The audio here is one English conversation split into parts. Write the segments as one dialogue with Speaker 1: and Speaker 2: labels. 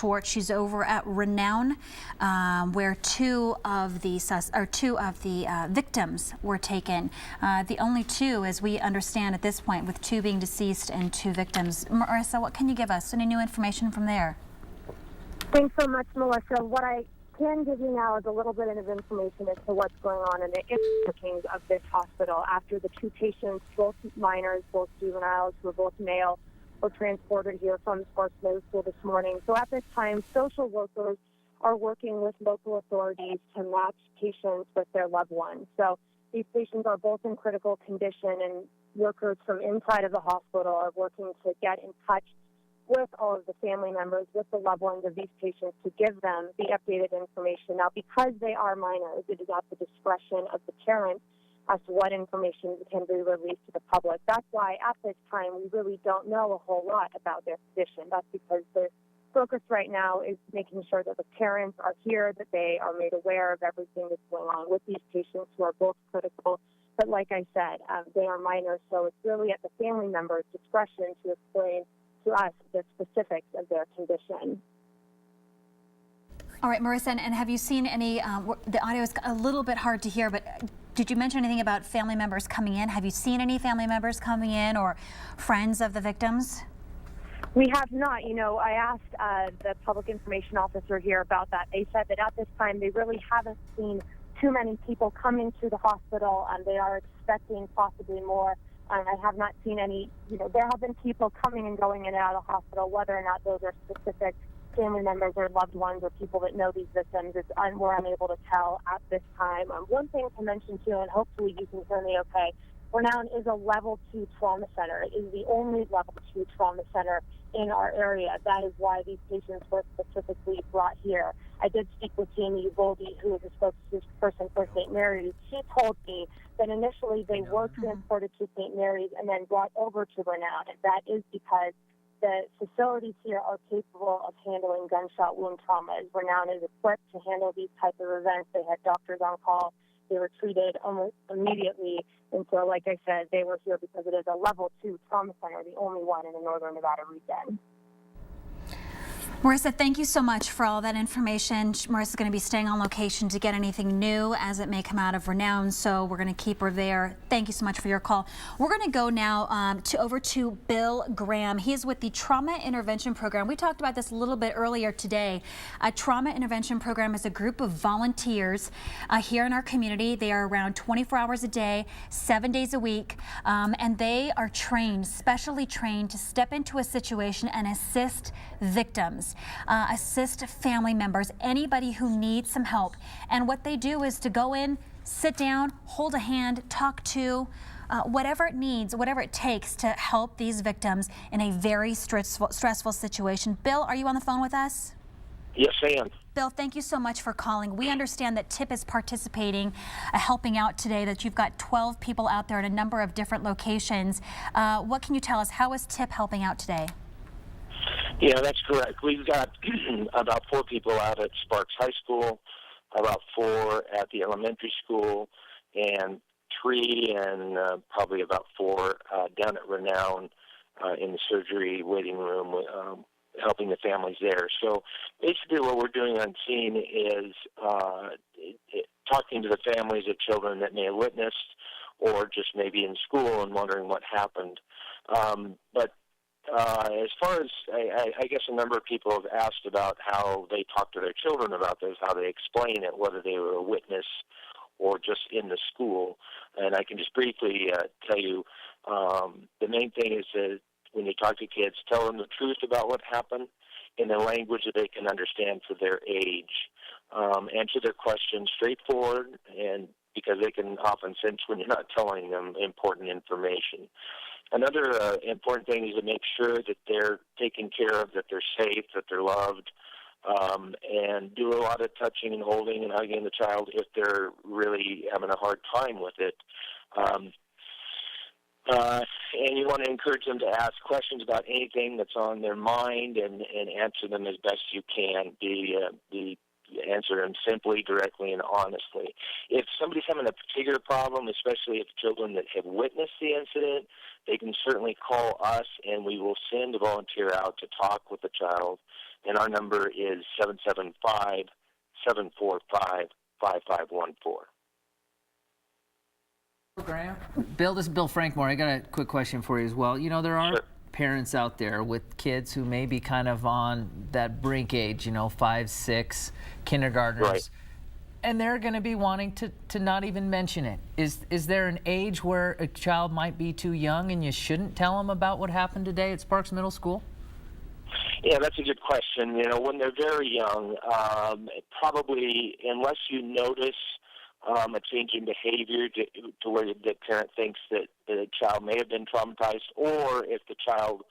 Speaker 1: Schwartz. She's over at Renown, where two of the victims were taken. The only two, as we understand at this point, with two being deceased and two victims. Marissa, what can you give us? Any new information from there?
Speaker 2: Thanks so much, Melissa. What I can give you now is a little bit of information as to what's going on in the inner workings of this hospital after the two patients, both minors, both juveniles, who are both male, were transported here from Sparks Middle School this morning. So at this time, social workers are working with local authorities to match patients with their loved ones. So these patients are both in critical condition, and workers from inside of the hospital are working to get in touch with all of the family members, with the loved ones of these patients, to give them the updated information. Now, because they are minors, it is at the discretion of the parents as to what information can be released to the public. That's why at this time we really don't know a whole lot about their condition. That's because the focus right now is making sure that the parents are here, that they are made aware of everything that's going on with these patients who are both critical. But like I said, they are minors, so it's really at the family member's discretion to explain to us the specifics of their condition.
Speaker 1: All right, Marissa, and have you seen any, the audio is a little bit hard to hear, but did you mention anything about family members coming in? Have you seen any family members coming in or friends of the victims?
Speaker 2: We have not. You know, I asked the public information officer here about that. They said that at this time they really haven't seen too many people coming to the hospital, and they are expecting possibly more. I have not seen any, there have been people coming and going in and out of the hospital, whether or not those are specific family members or loved ones or people that know these victims. We're unable to tell at this time. One thing to mention, too, and hopefully you can hear me okay, Renown is a level 2 trauma center. It is the only level 2 trauma center in our area. That is why these patients were specifically brought here. I did speak with Jamie Voldy, who is a spokesperson for St. Mary's. She told me that initially they were transported to St. Mary's and then brought over to Renown, and that is because the facilities here are capable of handling gunshot wound traumas. Renown is equipped to handle these types of events. They had doctors on call. They were treated almost immediately. And so, like I said, they were here because it is a level 2 trauma center, the only one in the northern Nevada region.
Speaker 1: Marissa, thank you so much for all that information. Marissa's going to be staying on location to get anything new as it may come out of Renown, so we're going to keep her there. Thank you so much for your call. We're going to go now over to Bill Graham. He is with the Trauma Intervention Program. We talked about this a little bit earlier today. A Trauma Intervention Program is a group of volunteers here in our community. They are around 24 hours a day, 7 days a week, and they are trained, specially trained, to step into a situation and assist victims. Assist family members, anybody who needs some help. And what they do is to go in, sit down, hold a hand, talk to, whatever it needs, whatever it takes to help these victims in a very stressful situation. Bill, are you on the phone with us?
Speaker 3: Yes, I am.
Speaker 1: Bill, thank you so much for calling. We understand that TIP is participating, helping out today, that you've got 12 people out there at a number of different locations. What can you tell us? How is TIP helping out today?
Speaker 3: Yeah, that's correct. We've got about 4 people out at Sparks High School, about 4 at the elementary school, and 3 and probably about 4 down at Renown in the surgery waiting room, helping the families there. So basically what we're doing on scene is talking to the families of children that may have witnessed or just maybe in school and wondering what happened. As far as, I guess a number of people have asked about how they talk to their children about this, how they explain it, whether they were a witness or just in the school. And I can just briefly tell you, the main thing is that when you talk to kids, tell them the truth about what happened in a language that they can understand for their age. Answer their questions straightforward, and because they can often sense when you're not telling them important information. Another important thing is to make sure that they're taken care of, that they're safe, that they're loved, and do a lot of touching and holding and hugging the child if they're really having a hard time with it. And you want to encourage them to ask questions about anything that's on their mind and answer them as best you can. Answer them simply, directly, and honestly. If somebody's having a particular problem, especially if children that have witnessed the incident, they can certainly call us, and we will send a volunteer out to talk with the child and our number is 775-745-5514.
Speaker 4: Graham? Bill, this is Bill Frankmore. I got a quick question for you as well. You know, there are
Speaker 3: Sure.
Speaker 4: parents out there with kids who may be kind of on that brink age, 5, 6, kindergartners.
Speaker 3: Right.
Speaker 4: And they're going to be wanting to not even mention it. Is there an age where a child might be too young and you shouldn't tell them about what happened today at Sparks Middle School?
Speaker 3: Yeah, that's a good question. When they're very young, probably unless you notice a change in behavior to where the parent thinks that the child may have been traumatized, or if the child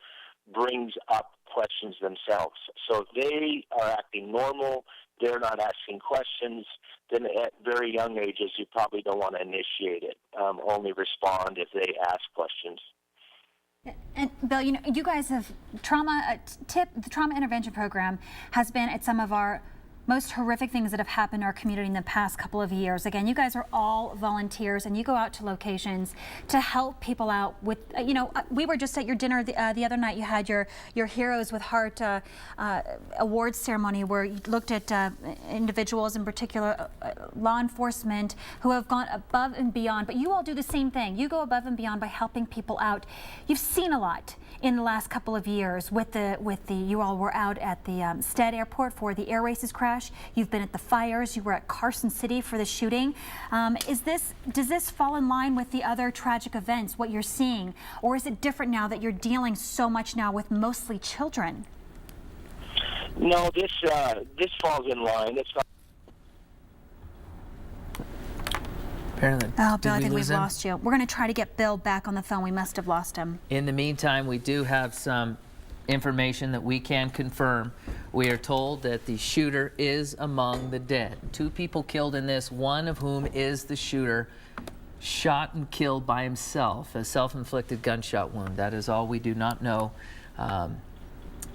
Speaker 3: brings up questions themselves. So if they are acting normal, they're not asking questions, then at very young ages you probably don't want to initiate it. Only respond if they ask questions.
Speaker 1: And Bill, you guys have the trauma intervention program has been at some of our most horrific things that have happened in our community in the past couple of years. Again, you guys are all volunteers and you go out to locations to help people out with, we were just at your dinner the other night. You had your Heroes with Heart awards ceremony where you looked at individuals, in particular law enforcement, who have gone above and beyond. But you all do the same thing. You go above and beyond by helping people out. You've seen a lot in the last couple of years you all were out at the Stead Airport for the Air Races crash. You've been at the fires. You were at Carson City for the shooting. Does this fall in line with the other tragic events, what you're seeing? Or is it different now that you're dealing so much now with mostly children?
Speaker 3: No, this falls in line. It's not.
Speaker 4: Apparently,
Speaker 1: Oh, Bill,
Speaker 4: did
Speaker 1: I
Speaker 4: we
Speaker 1: think
Speaker 4: lose
Speaker 1: we've
Speaker 4: him?
Speaker 1: lost you. We're going to try to get Bill back on the phone. We must have lost him.
Speaker 4: In the meantime, we do have some information that we can confirm. We are told that the shooter is among the dead. 2 people killed in this, one of whom is the shooter, shot and killed by himself, a self-inflicted gunshot wound. That is all. We do not know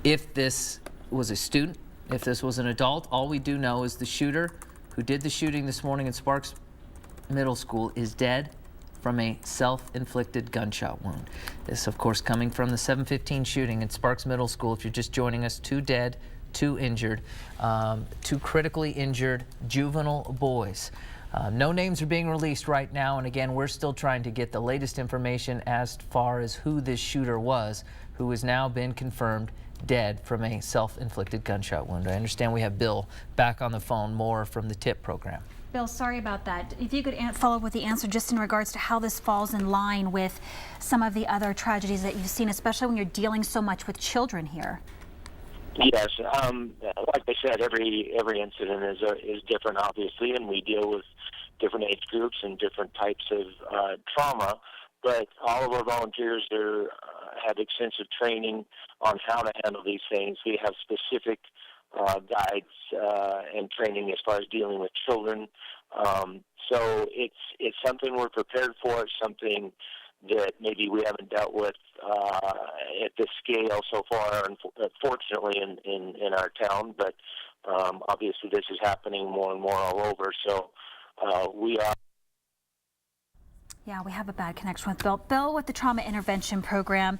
Speaker 4: if this was a student, if this was an adult. All we do know is the shooter who did the shooting this morning at Sparks Middle School is dead from a self-inflicted gunshot wound. This, of course, coming from the 7/15 shooting at Sparks Middle School. If you're just joining us, 2 dead, 2 injured, 2 critically injured juvenile boys. No names are being released right now, and again, we're still trying to get the latest information as far as who this shooter was, who has now been confirmed dead from a self-inflicted gunshot wound. I understand we have Bill back on the phone, more from the TIP program.
Speaker 1: Bill, sorry about that. If you could follow up with the answer just in regards to how this falls in line with some of the other tragedies that you've seen, especially when you're dealing so much with children here.
Speaker 3: Yes, like I said, every incident is different, obviously, and we deal with different age groups and different types of trauma. But all of our volunteers have extensive training on how to handle these things. We have specific guides and training as far as dealing with children. So it's something we're prepared for. It's something that maybe we haven't dealt with at this scale so far, fortunately, in our town. But obviously, this is happening more and more all over. So we are.
Speaker 1: Yeah, we have a bad connection with Bill. Bill with the Trauma Intervention Program.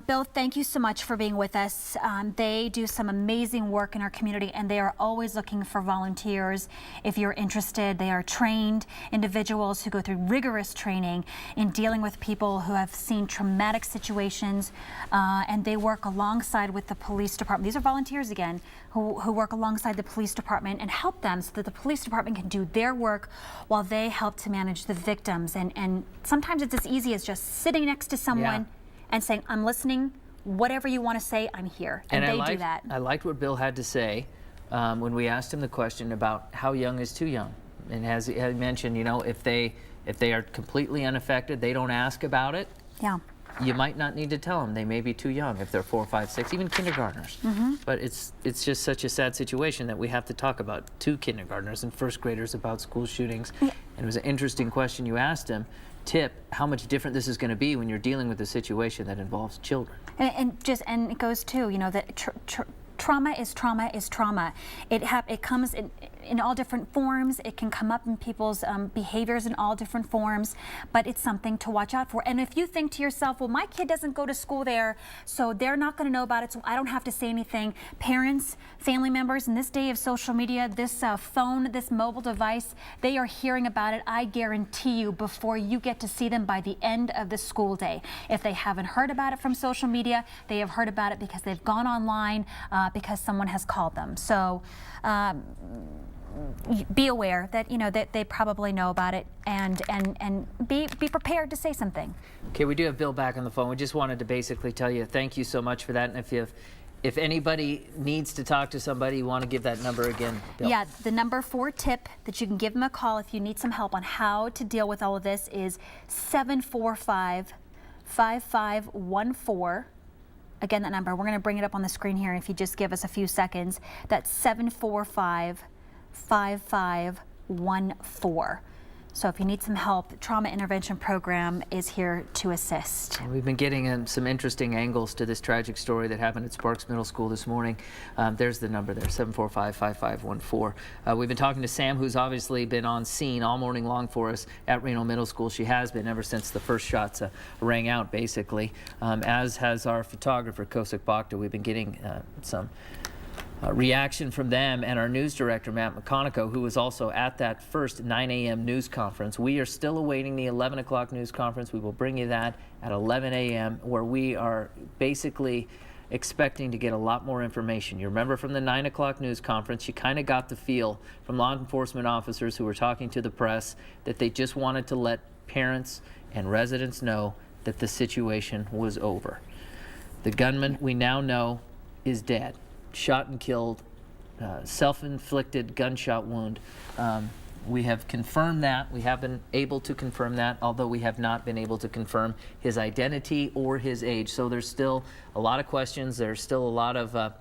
Speaker 1: Bill, thank you so much for being with us. They do some amazing work in our community, and they are always looking for volunteers. If you're interested, they are trained individuals who go through rigorous training in dealing with people who have seen traumatic situations, and they work alongside with the police department. These are volunteers, again, who work alongside the police department and help them so that the police department can do their work while they help to manage the victims. And sometimes it's as easy as just sitting next to someone and saying, I'm listening, whatever you want to say, I'm here. And they do that.
Speaker 4: I liked what Bill had to say when we asked him the question about how young is too young. And as he had mentioned, if they are completely unaffected, they don't ask about it.
Speaker 1: Yeah.
Speaker 4: You might not need to tell them. They may be too young if they're 4, 5, 6, even kindergartners. But it's just such a sad situation that we have to talk about 2 kindergartners and 1st graders about school shootings. And it was an interesting question you asked him. Tip, how much different this is going to be when you're dealing with a situation that involves children.
Speaker 1: And it goes to, that trauma is trauma is trauma. It comes in all different forms. It can come up in people's behaviors in all different forms, but it's something to watch out for. And if you think to yourself, well, my kid doesn't go to school there, so they're not going to know about it, so I don't have to say anything. Parents, family members, in this day of social media, this phone, this mobile device, they are hearing about it, I guarantee you, before you get to see them by the end of the school day. If they haven't heard about it from social media, they have heard about it because they've gone online, because someone has called them. So be aware that, you know, that they probably know about it, and be prepared to say something.
Speaker 4: Okay, we do have Bill back on the phone. We just wanted to basically tell you thank you so much for that. And if anybody needs to talk to somebody, you want to give that number again, Bill?
Speaker 1: Yeah, the number for tip that you can give them a call if you need some help on how to deal with all of this is 745-5514. Again, that number, we're going to bring it up on the screen here if you just give us a few seconds. That's 745-5514. So if you need some help, the Trauma Intervention Program is here to assist.
Speaker 4: We've been getting some interesting angles to this tragic story that happened at Sparks Middle School this morning. There's the number there, 745-5514. We've been talking to Sam, who's obviously been on scene all morning long for us at Reno Middle School. She has been ever since the first shots rang out, basically, as has our photographer, Kosik Bakhta. We've been getting some reaction from them, and our news director, Matt McConico, who was also at that first 9 a.m. news conference. We are still awaiting the 11 o'clock news conference. We will bring you that at 11 a.m., where we are basically expecting to get a lot more information. You remember from the 9 o'clock news conference, you kind of got the feel from law enforcement officers who were talking to the press that they just wanted to let parents and residents know that the situation was over. The gunman, we now know, is dead. Shot and killed, self-inflicted gunshot wound. We have confirmed that. We have been able to confirm that, although we have not been able to confirm his identity or his age. So there's still a lot of questions. There's still a lot of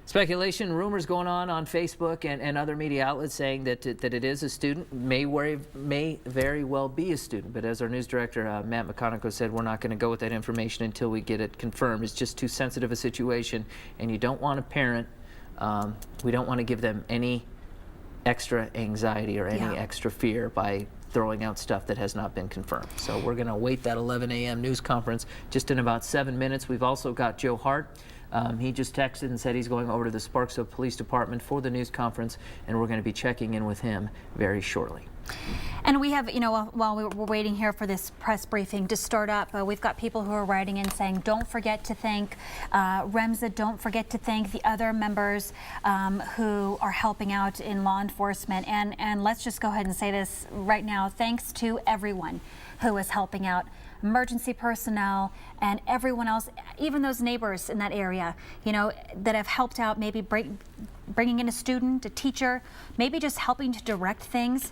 Speaker 4: speculation, rumors going on Facebook and other media outlets saying that it is a student, may very well be a student. But as our news director, Matt McConico, said, we're not going to go with that information until we get it confirmed. It's just too sensitive a situation, and you don't want a parent, we don't want to give them any extra anxiety or any extra fear by throwing out stuff that has not been confirmed. So we're going to wait that 11 a.m. news conference just in about 7 minutes. We've also got Joe Hart. He just texted and said he's going over to the Sparksville Police Department for the news conference, and we're going to be checking in with him very shortly.
Speaker 1: And we have, you know, while we're waiting here for this press briefing to start up, we've got people who are writing in saying, don't forget to thank REMSA, don't forget to thank the other members who are helping out in law enforcement. And let's just go ahead and say this right now, thanks to everyone who is helping out. Emergency personnel and everyone else, even those neighbors in that area, you know, that have helped out, maybe bringing in a student, a teacher, maybe just helping to direct things,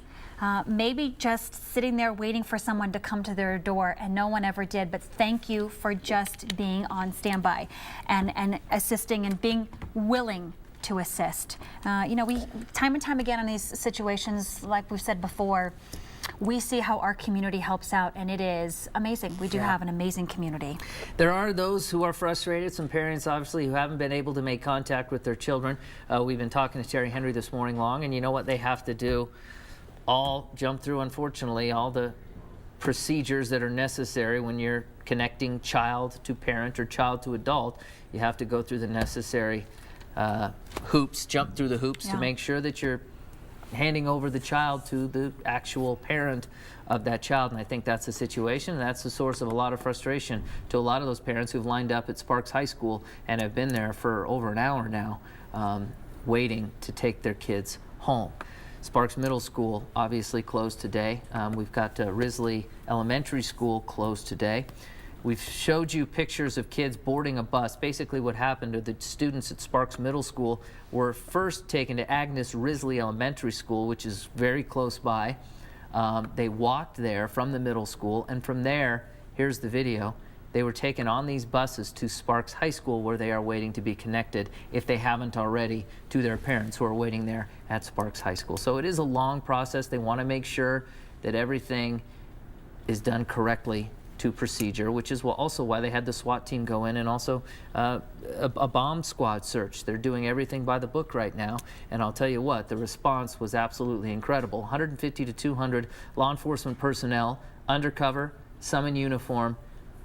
Speaker 1: maybe just sitting there waiting for someone to come to their door, and no one ever did. But thank you for just being on standby and assisting and being willing to assist. You know, we time and time again in these situations, like we've said before, we see how our community helps out, and it is amazing. We do have an amazing community.
Speaker 4: There are those who are frustrated, some parents obviously who haven't been able to make contact with their children. We've been talking to Terry Henry this morning long, and you know what they have to do? All jump through, unfortunately, all the procedures that are necessary when you're connecting child to parent or child to adult. You have to go through the necessary hoops, jump through the hoops to make sure that you're handing over the child to the actual parent of that child. And I think that's the situation, and that's the source of a lot of frustration to a lot of those parents who've lined up at Sparks High School and have been there for over an hour now, waiting to take their kids home. Sparks Middle School obviously closed today. We've got Risley Elementary School closed today. We've showed you pictures of kids boarding a bus. Basically what happened to the students at Sparks Middle School were first taken to Agnes Risley Elementary School, which is very close by. They walked there from the middle school, and from there, here's the video, they were taken on these buses to Sparks High School, where they are waiting to be connected, if they haven't already, to their parents who are waiting there at Sparks High School. So it is a long process. They want to make sure that everything is done correctly to procedure, which is also why they had the SWAT team go in, and also a bomb squad search. They're doing everything by the book right now, and I'll tell you what, the response was absolutely incredible. 150 to 200 law enforcement personnel, undercover, some in uniform,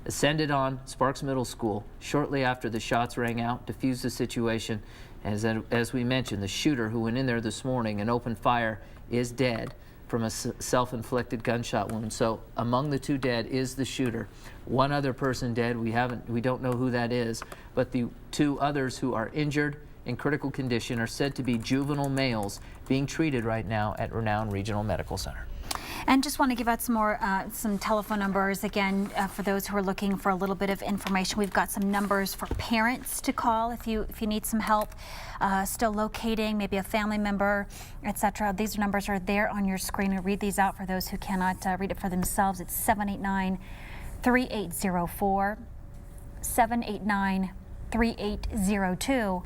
Speaker 4: ascended on Sparks Middle School shortly after the shots rang out, defused the situation. As we mentioned, the shooter who went in there this morning and opened fire is dead from a self-inflicted gunshot wound. So among the 2 dead is the shooter. One other person dead. We don't know who that is, but the 2 others who are injured in critical condition are said to be juvenile males being treated right now at Renown Regional Medical Center.
Speaker 1: And just want to give out some telephone numbers again for those who are looking for a little bit of information. We've got some numbers for parents to call if you need some help still locating maybe a family member, etc. These numbers are there on your screen. I'll read these out for those who cannot read it for themselves. It's 789-3804, 789-3802,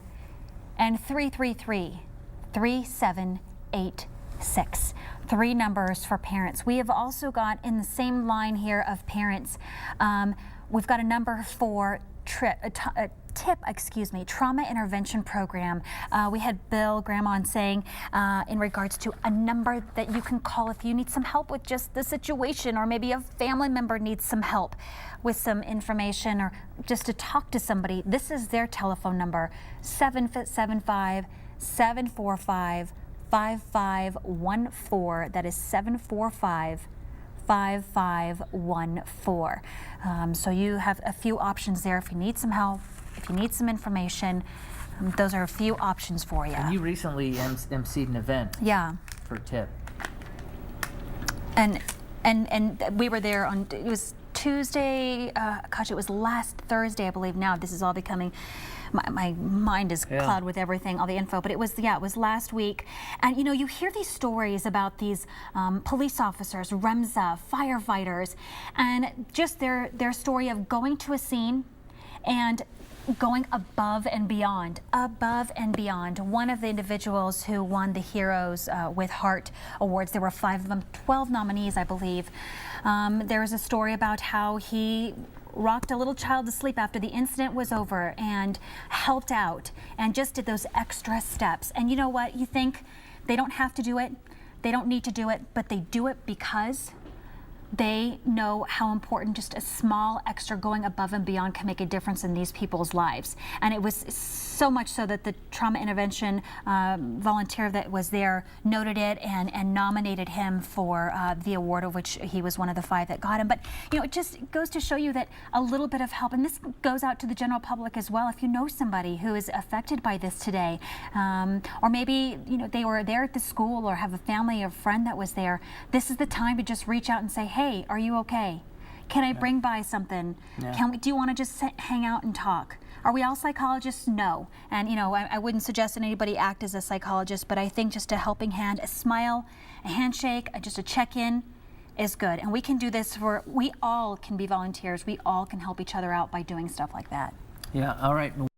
Speaker 1: and 333-3786. 3 numbers for parents. We have also got in the same line here of parents, we've got a number for trauma intervention program. We had Bill Grandma saying in regards to a number that you can call if you need some help with just the situation, or maybe a family member needs some help with some information or just to talk to somebody. This is their telephone number, 775-745-5514. That is 745-5514. So you have a few options there if you need some help, if you need some information. Those are a few options for you.
Speaker 4: And you recently emceed an event.
Speaker 1: Yeah.
Speaker 4: For TIP.
Speaker 1: And we were there on, it was Tuesday, it was last Thursday, I believe. Now this is all becoming, my mind is clouded with everything, all the info, but it was last week. And you hear these stories about these police officers, REMSA, firefighters, and just their story of going to a scene and going above and beyond. One of the individuals who won the Heroes with Heart Awards, there were 5 of them, 12 nominees, I believe. There was a story about how he rocked a little child to sleep after the incident was over and helped out and just did those extra steps. And you know what? You think they don't have to do it, they don't need to do it, but they do it because they know how important just a small extra going above and beyond can make a difference in these people's lives. And it was so much so that the trauma intervention volunteer that was there noted it and nominated him for the award, of which he was one of the 5 that got him. But it just goes to show you that a little bit of help, and this goes out to the general public as well. If you know somebody who is affected by this today, or maybe they were there at the school or have a family or friend that was there, this is the time to just reach out and say, hey, are you okay? Can I bring by something? Yeah. Do you want to just hang out and talk? Are we all psychologists? No. And I wouldn't suggest that anybody act as a psychologist, but I think just a helping hand, a smile, a handshake, just a check-in is good. And we can do this we all can be volunteers. We all can help each other out by doing stuff like that.
Speaker 4: Yeah, all right.